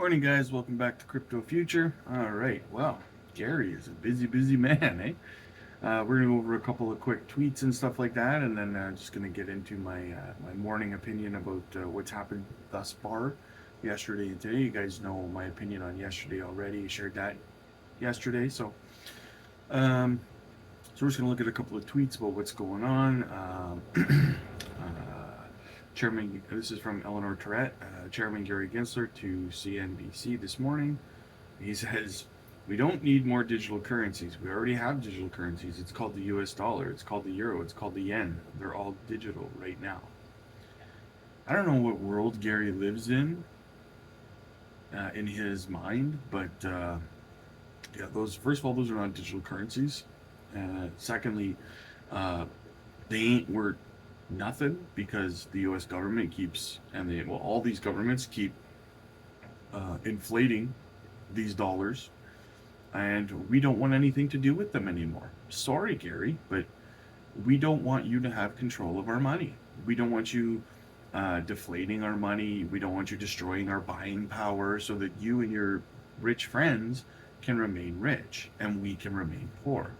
Morning, guys. Welcome back to Crypto Future. All right. Well, Gary is a busy man, eh? We're gonna go over a couple of quick tweets and stuff like that, and then just gonna get into my morning opinion about what's happened thus far, yesterday and today. You guys know my opinion on yesterday already. Shared that yesterday, um, so we're just gonna look at a couple of tweets about what's going on. Chairman, this is from Eleanor Tourette, Chairman Gary Gensler to CNBC this morning. He says, "We don't need more digital currencies. We already have digital currencies. It's called the US dollar, it's called the euro, it's called the yen. They're all digital right now." I don't know what world Gary lives in his mind, but yeah, those, first of all, those are not digital currencies. Secondly, uh, they ain't worth nothing because the U.S. government keeps, and all these governments keep inflating these dollars, and we don't want anything to do with them anymore. Sorry, Gary, but we don't want you to have control of our money. We don't want you deflating our money. We don't want you destroying our buying power so that you and your rich friends can remain rich and we can remain poor.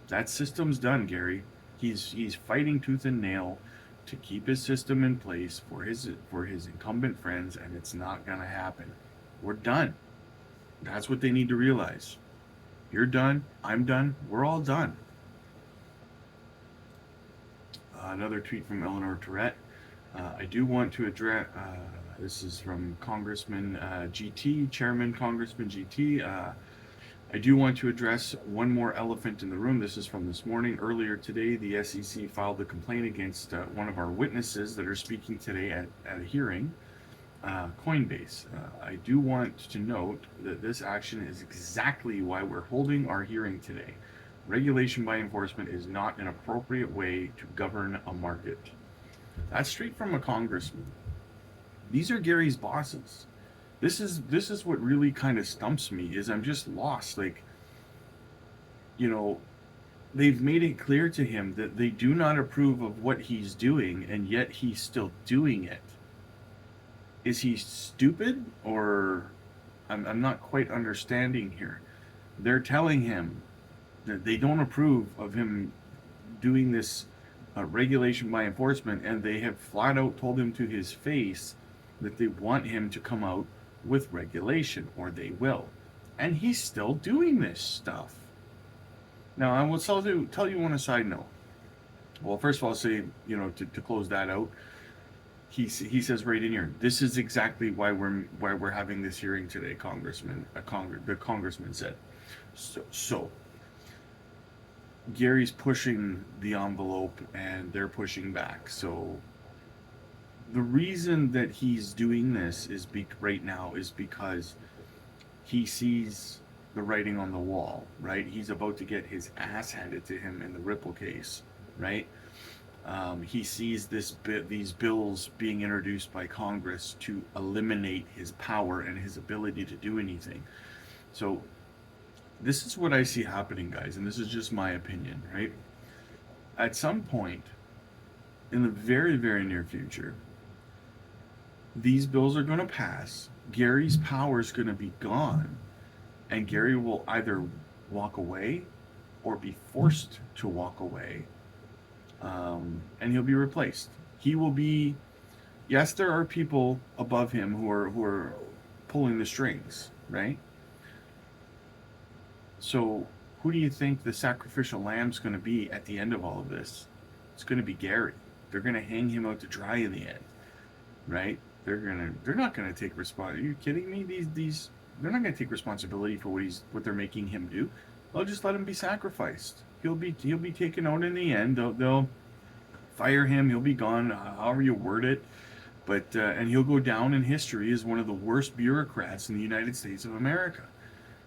That system's done, Gary. He's fighting tooth and nail to keep his system in place for his incumbent friends, and it's not gonna happen. We're done. That's what they need to realize. You're done. I'm done. We're all done. Another tweet from Eleanor Tourette. I do want to address. This is from Congressman GT, Chairman Congressman GT. I do want to address one more elephant in the room. This is from this morning. Earlier today, the SEC filed a complaint against one of our witnesses that are speaking today at a hearing, Coinbase. I do want to note that this action is exactly why we're holding our hearing today. Regulation by enforcement is not an appropriate way to govern a market. That's straight from a congressman. These are Gary's bosses. This is what really kind of stumps me, is I'm just lost. Like, you know, they've made it clear to him that they do not approve of what he's doing, and yet he's still doing it. Is he stupid, or I'm not quite understanding here. They're telling him that they don't approve of him doing this regulation by enforcement, and they have flat out told him to his face that they want him to come out with regulation, or they will. And he's still doing this stuff. Now, I will tell you on a side note. Well, first of all, I'll say, to close that out, he says right in here, this is exactly why we're having this hearing today, Congressman. The congressman said. So Gary's pushing the envelope, and they're pushing back. So the reason that he's doing this right now is because he sees the writing on the wall, right? He's about to get his ass handed to him in the Ripple case, right? He sees these bills being introduced by Congress to eliminate his power and his ability to do anything. So this is what I see happening, guys, and this is just my opinion, right? At some point in the very, very near future, these bills are going to pass. Gary's power is going to be gone, and Gary will either walk away or be forced to walk away, and he'll be replaced. He will be. Yes, there are people above him who are pulling the strings, right? So, who do you think the sacrificial lamb's going to be at the end of all of this? It's going to be Gary. They're going to hang him out to dry in the end, right? They're not gonna take responsibility. Are you kidding me? These they're not gonna take responsibility for what they're making him do. They'll just let him be sacrificed. He'll be taken out in the end. They'll fire him. He'll be gone, however you word it. But and he'll go down in history as one of the worst bureaucrats in the United States of America.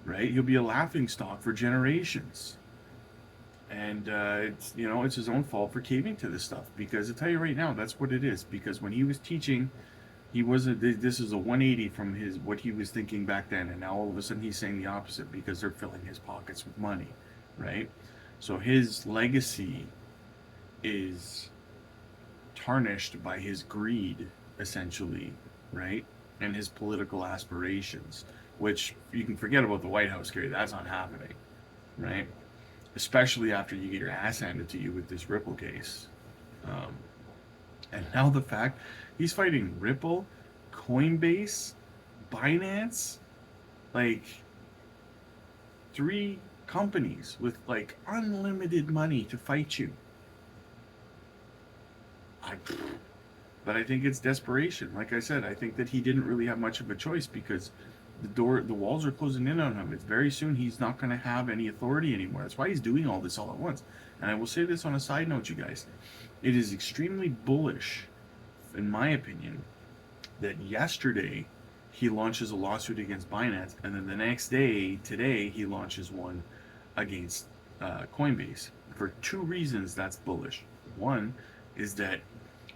Right? He'll be a laughingstock for generations. And it's his own fault for caving to this stuff, because I tell you right now, that's what it is. Because when he was teaching, this is a 180 from what he was thinking back then, and now all of a sudden he's saying the opposite because they're filling his pockets with money, right? So his legacy is tarnished by his greed, essentially, right? and his political aspirations, which you can forget about the White House, Gary. That's not happening, right? Especially after you get your ass handed to you with this Ripple case. Um, and now the fact he's fighting Ripple, Coinbase, Binance, like 3 companies with like unlimited money to fight you. I, but I think it's desperation. Like I said, I think that he didn't really have much of a choice because the walls are closing in on him. It's very soon he's not going to have any authority anymore. That's why he's doing all this all at once. And I will say this on a side note, you guys. It is extremely bullish, in my opinion, that yesterday he launches a lawsuit against Binance, and then the next day, today, he launches one against Coinbase. For 2 reasons, that's bullish. One is that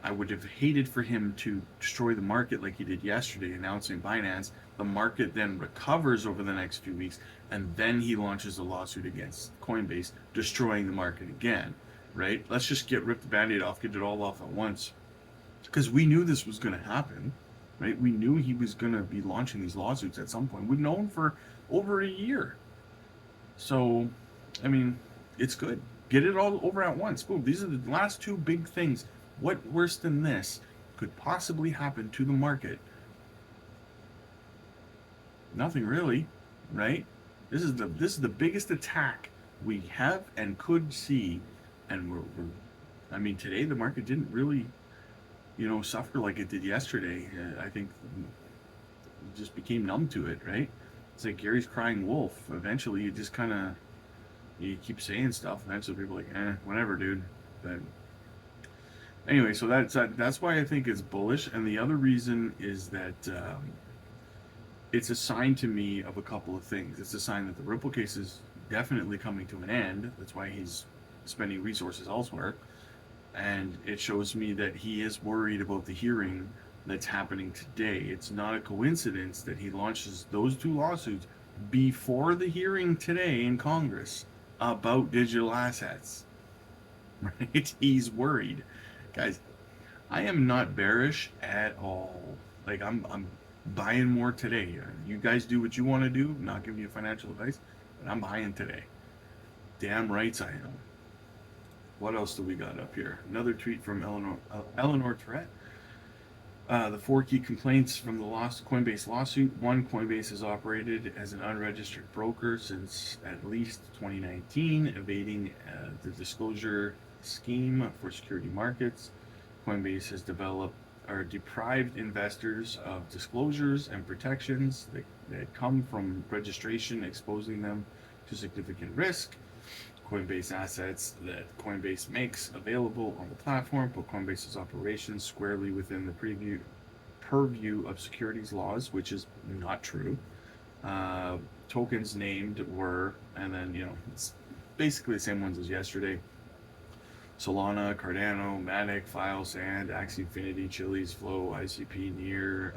I would have hated for him to destroy the market like he did yesterday, announcing Binance. The market then recovers over the next few weeks, and then he launches a lawsuit against Coinbase, destroying the market again, right? Let's just rip the Band-Aid off, get it all off at once. Because we knew this was going to happen, right? We knew he was going to be launching these lawsuits at some point. We've known for over a year. So, I mean, it's good. Get it all over at once. Boom. These are the last 2 big things. What worse than this could possibly happen to the market? Nothing really, right? This is the biggest attack we have and could see, and I mean, today the market didn't really, suffer like it did yesterday. I think it just became numb to it, right? It's like Gary's crying wolf. Eventually, you just kind of you keep saying stuff, and eventually people are like, whatever, dude. But anyway, so that's why I think it's bullish, and the other reason is that it's a sign to me of a couple of things. It's a sign that the Ripple case is definitely coming to an end. That's why he's spending resources elsewhere, and it shows me that he is worried about the hearing that's happening today. It's not a coincidence that he launches those 2 lawsuits before the hearing today in Congress about digital assets. Right? He's worried. Guys, I am not bearish at all. Like I'm buying more today. You guys do what you want to do. I'm not giving you financial advice, but I'm buying today. Damn rights I am. What else do we got up here? Another tweet from Eleanor Tourette. The 4 key complaints from the Coinbase lawsuit. 1, Coinbase has operated as an unregistered broker since at least 2019, evading the disclosure scheme for security markets. Coinbase has deprived investors of disclosures and protections that come from registration, exposing them to significant risk. Coinbase assets that Coinbase makes available on the platform put Coinbase's operations squarely within the purview of securities laws, which is not true. Tokens named were, and then, it's basically the same ones as yesterday. Solana, Cardano, Matic, File, Sand, Axie Infinity, Chiliz, Flow, ICP, Near,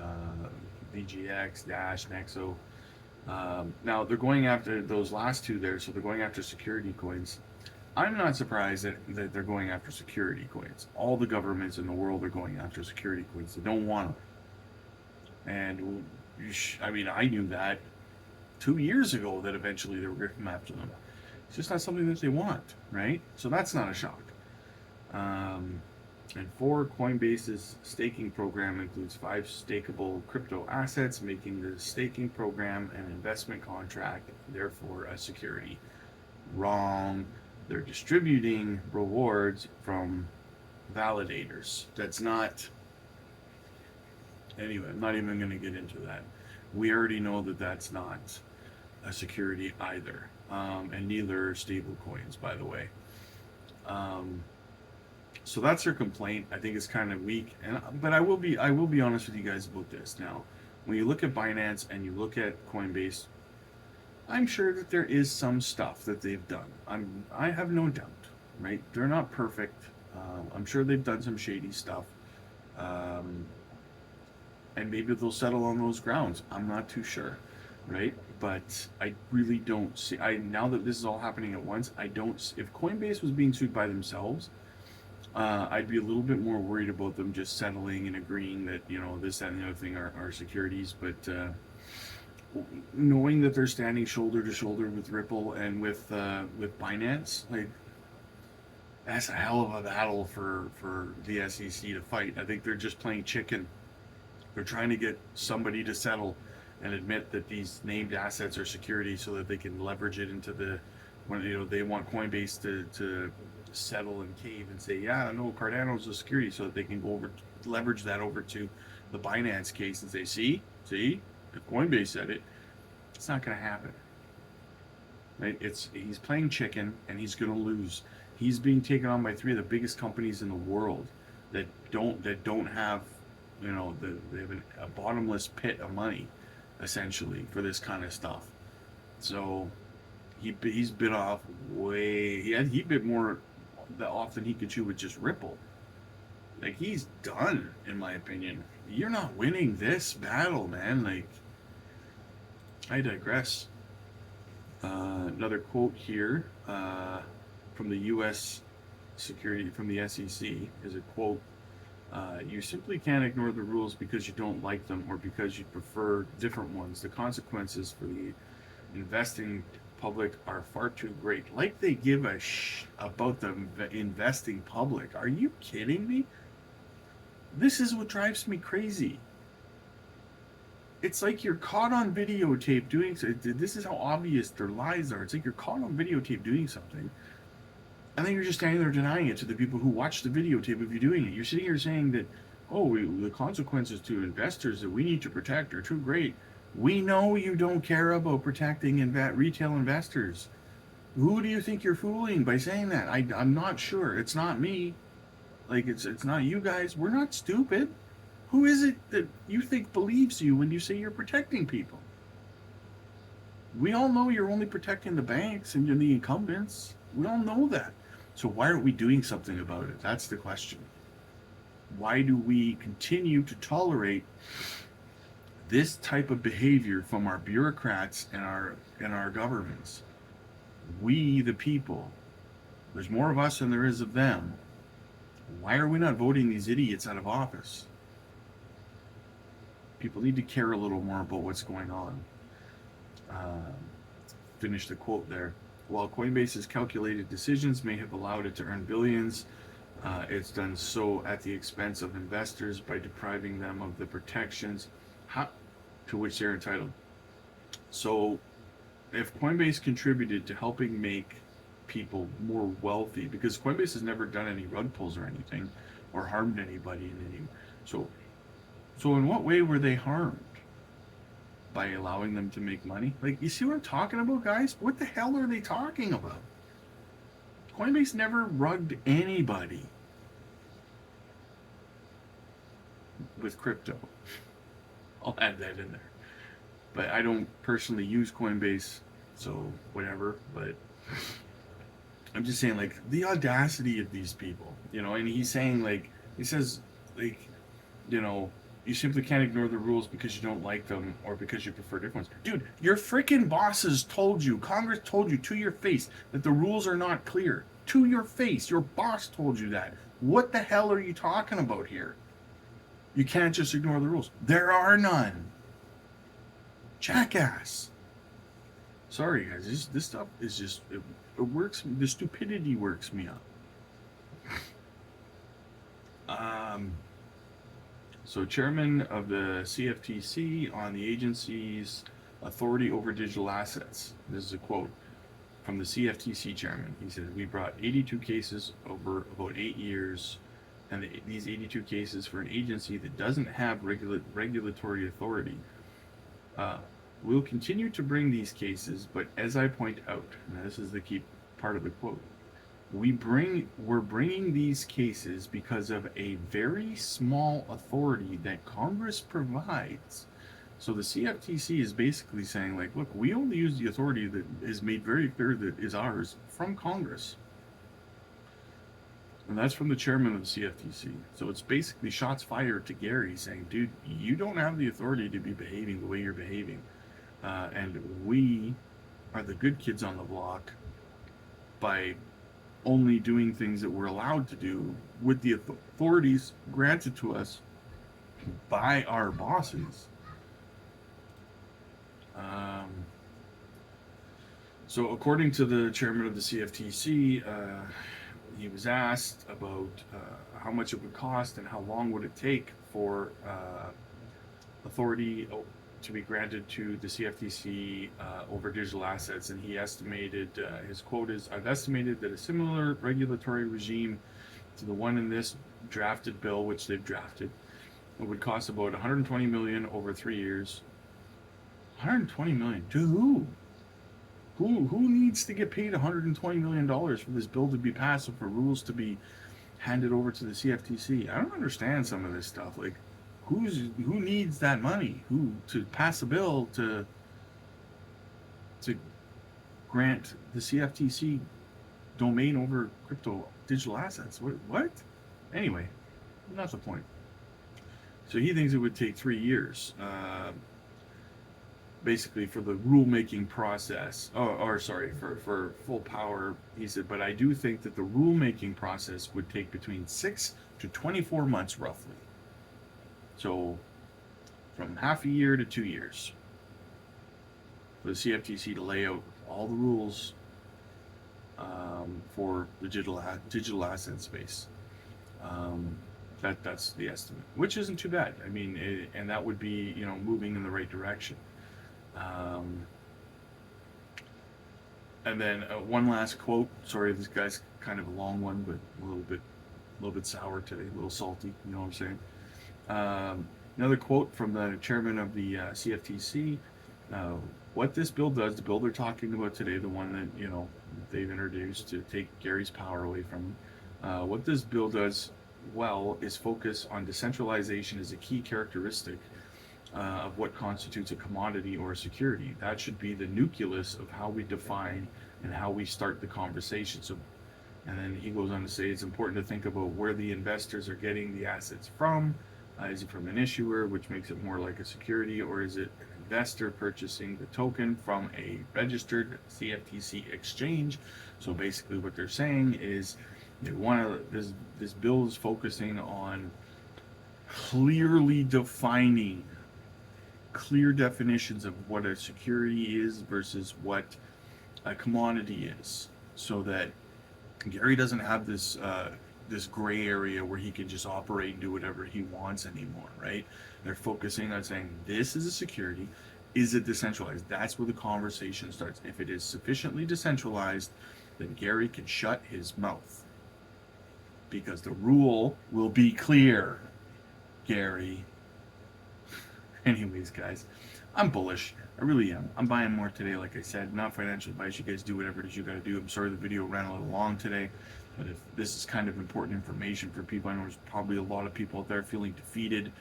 VGX, Dash, Nexo. Now they're going after those last 2 there, so they're going after security coins. I'm not surprised that they're going after security coins. All the governments in the world are going after security coins. They don't want them. And I mean, I knew that 2 years ago that eventually they were going to come after them. It's just not something that they want, right? So that's not a shock. And 4, Coinbase's staking program includes 5 stakeable crypto assets, making the staking program an investment contract, therefore a security. Wrong. They're distributing rewards from validators. That's not... Anyway, I'm not even going to get into that. We already know that that's not a security either. And neither are stable coins, by the way. So that's their complaint. I think it's kind of weak, but I will be honest with you guys about this. Now, when you look at Binance and you look at Coinbase, I'm sure that there is some stuff that they've done. I have no doubt, right? They're not perfect. I'm sure they've done some shady stuff, and maybe they'll settle on those grounds. I'm not too sure, right? But I really don't see. Now that this is all happening at once, I don't. If Coinbase was being sued by themselves, I'd be a little bit more worried about them just settling and agreeing that, you know, this, that, and the other thing are securities. But knowing that they're standing shoulder to shoulder with Ripple and with Binance, like, that's a hell of a battle for the SEC to fight. I think they're just playing chicken. They're trying to get somebody to settle and admit that these named assets are security so that they can leverage it into the, when, you know, they want Coinbase to settle and cave and say, yeah, no, Cardano's a security, so that they can go over, leverage that over to the Binance case and say, see, if Coinbase said it, it's not going to happen. Right? He's playing chicken and he's going to lose. He's being taken on by three of the biggest companies in the world that don't have, you know, they have a bottomless pit of money, essentially, for this kind of stuff. So he's bit off way. He bit more off than he could chew with just Ripple. Like, he's done, in my opinion. You're not winning this battle, man. Like, I digress. Another quote here from the U.S. security, from the SEC, is a quote. You simply can't ignore the rules because you don't like them or because you prefer different ones. The consequences for the investing public are far too great. Like they give a about the investing public. Are you kidding me? This is what drives me crazy. It's like you're caught on videotape doing. This is how obvious their lies are. It's like you're caught on videotape doing something, and then you're just standing there denying it to the people who watch the videotape of you doing it. You're sitting here saying that, oh, the consequences to investors that we need to protect are too great. We know you don't care about protecting retail investors. Who do you think you're fooling by saying that? I'm not sure. It's not me. Like, it's not you guys. We're not stupid. Who is it that you think believes you when you say you're protecting people? We all know you're only protecting the banks and the incumbents. We all know that. So why aren't we doing something about it? That's the question. Why do we continue to tolerate this type of behavior from our bureaucrats and our governments? We, the people, there's more of us than there is of them. Why are we not voting these idiots out of office? People need to care a little more about what's going on. Finish the quote there. While Coinbase's calculated decisions may have allowed it to earn billions, it's done so at the expense of investors by depriving them of the protections to which they're entitled. So, if Coinbase contributed to helping make people more wealthy, because Coinbase has never done any rug pulls or anything, or harmed anybody in any. So in what way were they harmed? By allowing them to make money? Like, you see what I'm talking about, guys? What the hell are they talking about? Coinbase never rugged anybody with crypto. I'll add that in there. But I don't personally use Coinbase, so whatever. But I'm just saying, like, the audacity of these people, you know, and he's saying, like, he says, like, you know, you simply can't ignore the rules because you don't like them or because you prefer different ones. Dude, your freaking bosses told you, Congress told you to your face that the rules are not clear. To your face. Your boss told you that. What the hell are you talking about here? You can't just ignore the rules. There are none. Jackass. Sorry, guys. This stuff is just, it works. The stupidity works me up. So, chairman of the CFTC on the agency's authority over digital assets. This is a quote from the CFTC chairman. He said, we brought 82 cases over about 8 years, and these 82 cases for an agency that doesn't have regulatory authority. We'll continue to bring these cases, but as I point out, and this is the key part of the quote, we're bringing these cases because of a very small authority that Congress provides. So the CFTC is basically saying, like, look, we only use the authority that is made very clear that is ours from Congress. And that's from the chairman of the CFTC. So it's basically shots fired to Gary saying, dude, you don't have the authority to be behaving the way you're behaving. And we are the good kids on the block by only doing things that we're allowed to do with the authorities granted to us by our bosses. So according to the chairman of the CFTC, he was asked about how much it would cost and how long would it take for authority to be granted to the CFTC over digital assets, and he estimated, his quote is, "I've estimated that a similar regulatory regime to the one in this drafted bill, which they've drafted, it would cost about 120 million over 3 years." 120 million to who? Who needs to get paid 120 million dollars for this bill to be passed and for rules to be handed over to the CFTC? I don't understand some of this stuff. Like, who needs that money? Who to pass a bill to grant the CFTC domain over crypto digital assets? What? Anyway, not the point. So he thinks it would take 3 years. Basically for the rulemaking process, for full power, he said, but I do think that the rulemaking process would take between 6 to 24 months roughly. So from half a year to 2 years for the CFTC to lay out all the rules for the digital asset space. That's the estimate, which isn't too bad. I mean, and that would be, moving in the right direction. And then one last quote. Sorry, this guy's kind of a long one, but a little bit sour today, a little salty. You know what I'm saying? Another quote from the chairman of the CFTC. What this bill does, the bill they're talking about today, the one that they've introduced to take Gary's power away from him. What this bill does well is focus on decentralization as a key characteristic of what constitutes a commodity or a security. That should be the nucleus of how we define and how we start the conversation. So, and then he goes on to say it's important to think about where the investors are getting the assets from. Is it from an issuer, which makes it more like a security, or is it an investor purchasing the token from a registered CFTC exchange? So basically what they're saying is they want to, this bill is focusing on clearly defining clear definitions of what a security is versus what a commodity is, so that Gary doesn't have this this gray area where he can just operate and do whatever he wants anymore, right? They're focusing on saying this is a security. Is it decentralized? That's where the conversation starts. If it is sufficiently decentralized, then Gary can shut his mouth because the rule will be clear, Gary. Anyways, guys, I'm bullish. I really am. I'm buying more today, like I said. Not financial advice. You guys do whatever it is you got to do. I'm sorry the video ran a little long today, but if this is kind of important information for people, I know there's probably a lot of people out there feeling defeated,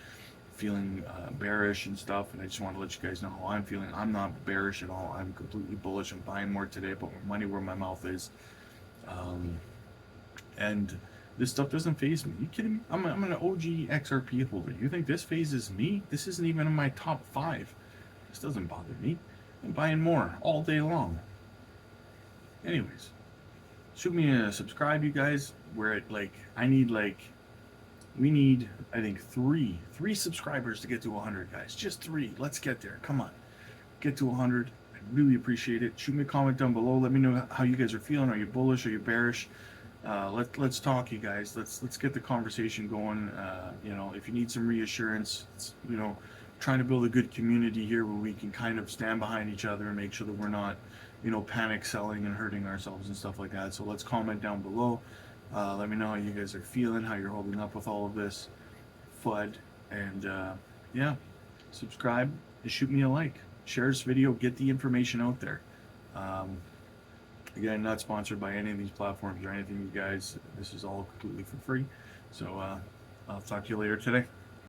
feeling bearish and stuff, and I just want to let you guys know how I'm feeling. I'm not bearish at all. I'm completely bullish. I'm buying more today, but more money where my mouth is. And this stuff doesn't faze me. Are you kidding me? I'm an OG XRP holder. You think this phases me? This isn't even in my top 5. This doesn't bother me. I'm buying more all day long. Anyways, shoot me a subscribe, you guys. We're at we need, I think, three subscribers to get to 100, guys. Just 3. Let's get there. Come on. Get to 100. I really appreciate it. Shoot me a comment down below. Let me know how you guys are feeling. Are you bullish? Are you bearish? Let's talk, you guys. Let's get the conversation going. If you need some reassurance, trying to build a good community here where we can kind of stand behind each other and make sure that we're not, panic selling and hurting ourselves and stuff like that. So let's comment down below. Let me know how you guys are feeling, how you're holding up with all of this FUD, and subscribe and shoot me a like. Share this video, get the information out there. Again, not sponsored by any of these platforms or anything, you guys. This is all completely for free. So I'll talk to you later today.